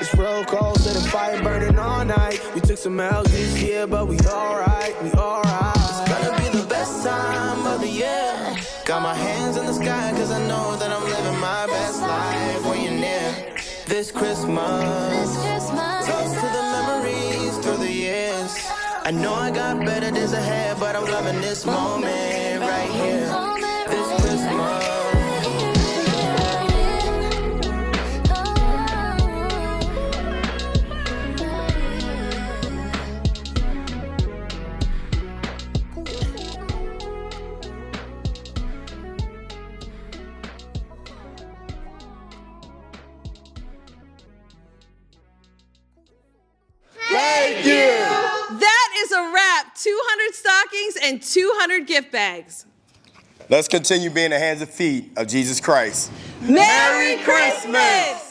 It's real cold, so the fire burning all night. We took some L's this year, but we alright, we alright. It's gonna be the best time of the year. Got my hands in the sky, cause I know that I'm living my best life when you're near. This Christmas, toast to the memories through the years. I know I got better days ahead, but I'm loving this moment right here. This Christmas. Thank you. That is a wrap. 200 stockings and 200 gift bags. Let's continue being the hands and feet of Jesus Christ. Merry Christmas!